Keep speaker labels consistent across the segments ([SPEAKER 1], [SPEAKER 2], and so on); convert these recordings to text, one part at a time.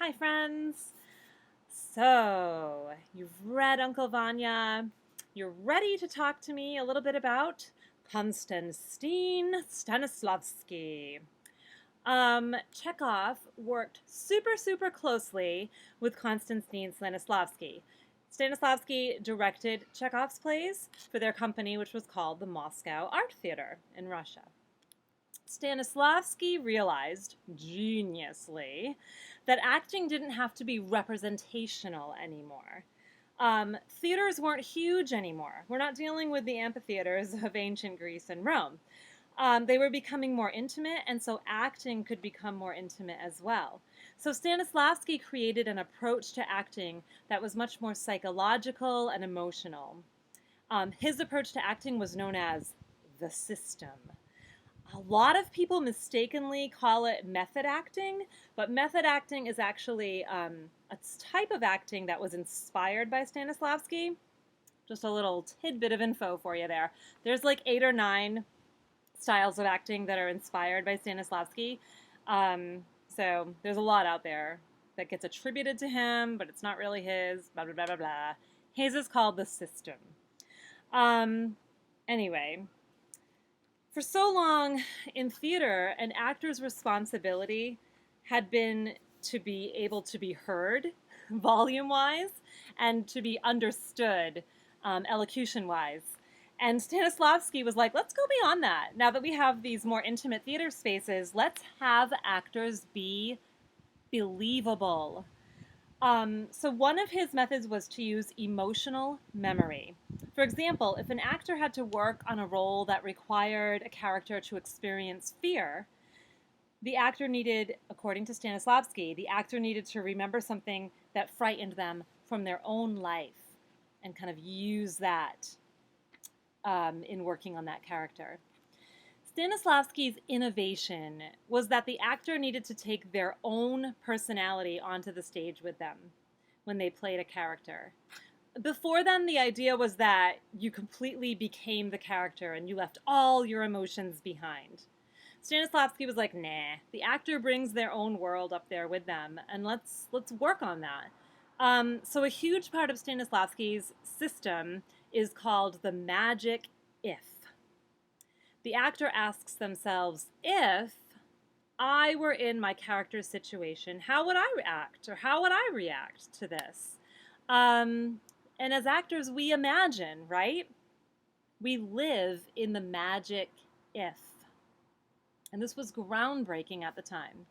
[SPEAKER 1] Hi, friends. So, you've read Uncle Vanya. You're ready to talk to me a little bit about Konstantin Stanislavski. Chekhov worked super closely with Konstantin Stanislavski. Stanislavski directed Chekhov's plays for their company, which was called the Moscow Art Theater in Russia. Stanislavski realized, geniusly, that acting didn't have to be representational anymore. Theaters weren't huge anymore. We're not dealing with the amphitheaters of ancient Greece and Rome. They were becoming more intimate, and so acting could become more intimate as well. So Stanislavski created an approach to acting that was much more psychological and emotional. His approach to acting was known as the system. A lot of people mistakenly call it method acting, but method acting is actually a type of acting that was inspired by Stanislavski. Just a little tidbit of info for you there. There's like 8 or 9 styles of acting that are inspired by Stanislavski. So there's a lot out there that gets attributed to him, but it's not really his, blah, blah, blah, blah, blah. His is called the system. Anyway, for so long in theater, an actor's responsibility had been to be able to be heard volume-wise and to be understood elocution-wise. And Stanislavski was like, let's go beyond that. Now that we have these more intimate theater spaces, let's have actors be believable. So one of his methods was to use emotional memory. For example, if an actor had to work on a role that required a character to experience fear, the actor needed, according to Stanislavski, the actor needed to remember something that frightened them from their own life and kind of use that in working on that character. Stanislavski's innovation was that the actor needed to take their own personality onto the stage with them when they played a character. Before then, the idea was that you completely became the character and you left all your emotions behind. Stanislavski was like, nah, the actor brings their own world up there with them, and let's work on that. So a huge part of Stanislavski's system is called the magic if. The actor asks themselves, if I were in my character's situation, how would I react? Or how would I react to this? And as actors, we imagine, right? We live in the magic if. And this was groundbreaking at the time.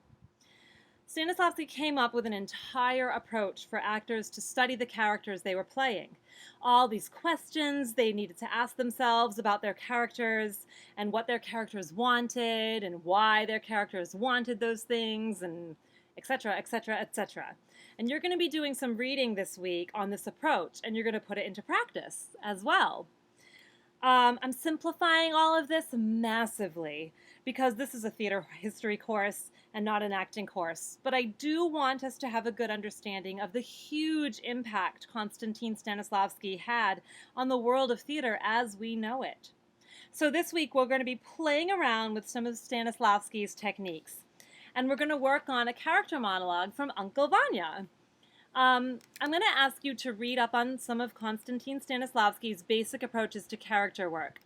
[SPEAKER 1] Stanislavski came up with an entire approach for actors to study the characters they were playing. All these questions they needed to ask themselves about their characters and what their characters wanted and why their characters wanted those things, and etc., etc., etc. And you're going to be doing some reading this week on this approach, and you're going to put it into practice as well. I'm simplifying all of this massively because this is a theater history course and not an acting course. But I do want us to have a good understanding of the huge impact Konstantin Stanislavski had on the world of theater as we know it. So this week we're going to be playing around with some of Stanislavski's techniques. And we're going to work on a character monologue from Uncle Vanya. I'm going to ask you to read up on some of Konstantin Stanislavski's basic approaches to character work.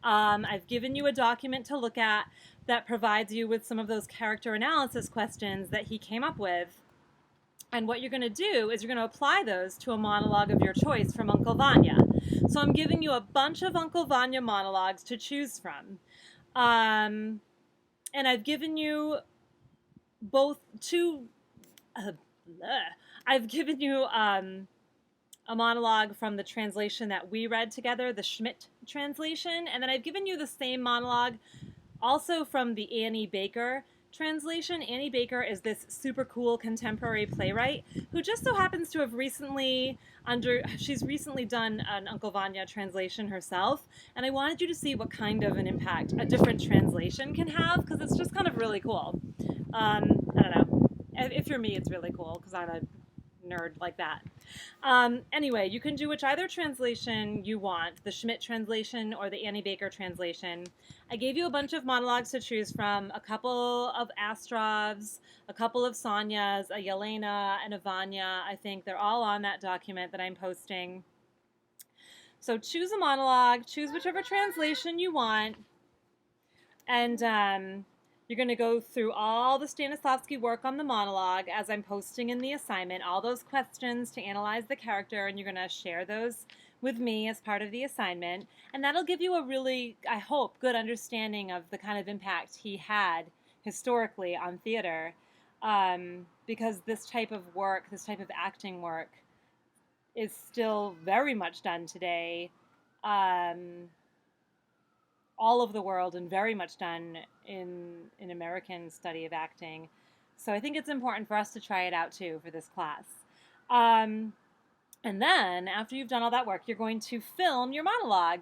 [SPEAKER 1] I've given you a document to look at that provides you with some of those character analysis questions that he came up with. And what you're going to do is you're going to apply those to a monologue of your choice from Uncle Vanya. So I'm giving you a bunch of Uncle Vanya monologues to choose from. And I've given you I've given you a monologue from the translation that we read together, the Schmidt translation, and then I've given you the same monologue also from the Annie Baker translation. Annie Baker is this super cool contemporary playwright who just so happens to have she's recently done an Uncle Vanya translation herself, and I wanted you to see what kind of an impact a different translation can have, because it's just kind of really cool. I don't know. If you're me, it's really cool, because I'm a nerd like that. Anyway, you can do whichever translation you want, the Schmidt translation or the Annie Baker translation. I gave you a bunch of monologues to choose from, a couple of Astrov's, a couple of Sonya's, a Yelena, and a Vanya. I think they're all on that document that I'm posting. So choose a monologue, choose whichever translation you want, and you're going to go through all the Stanislavski work on the monologue as I'm posting in the assignment, all those questions to analyze the character, and you're going to share those with me as part of the assignment. And that'll give you a really, I hope, good understanding of the kind of impact he had historically on theater, because this type of work, this type of acting work, is still very much done today, all over the world, and very much done in American study of acting. So I think it's important for us to try it out too for this class. And then after you've done all that work, you're going to film your monologue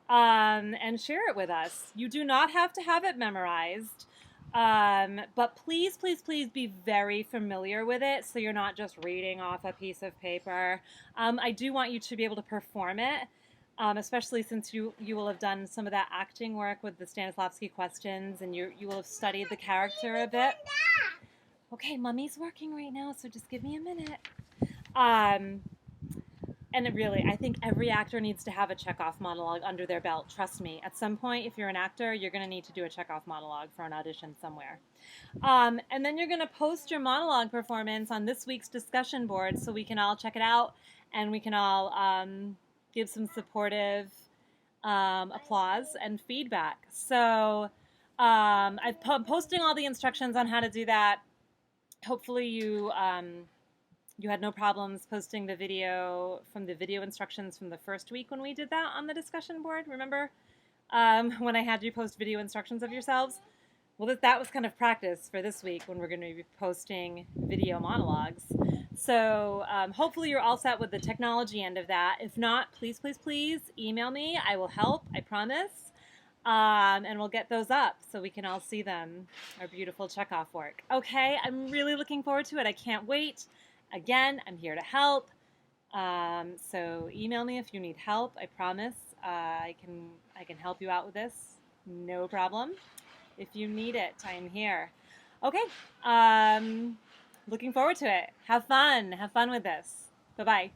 [SPEAKER 1] and share it with us. You do not have to have it memorized. But please, please, please be very familiar with it so you're not just reading off a piece of paper. I do want you to be able to perform it, especially since you will have done some of that acting work with the Stanislavski questions, and you will have studied the character a bit. Okay, Mommy's working right now, so just give me a minute. And really, I think every actor needs to have a Chekhov monologue under their belt. Trust me. At some point, if you're an actor, you're going to need to do a Chekhov monologue for an audition somewhere. And then you're going to post your monologue performance on this week's discussion board so we can all check it out and we can all give some supportive applause and feedback. So I'm posting all the instructions on how to do that. Hopefully you had no problems posting the video instructions from the first week when we did that on the discussion board. Remember when I had you post video instructions of yourselves? Well, that was kind of practice for this week when we're going to be posting video monologues. So hopefully you're all set with the technology end of that. If not, please, please, please email me. I will help, I promise. And we'll get those up so we can all see them, our beautiful Chekhov work. Okay, I'm really looking forward to it. I can't wait. Again, I'm here to help. So email me if you need help. I promise I can help you out with this. No problem. If you need it, I'm here. Okay. Looking forward to it. Have fun. Have fun with this. Bye-bye.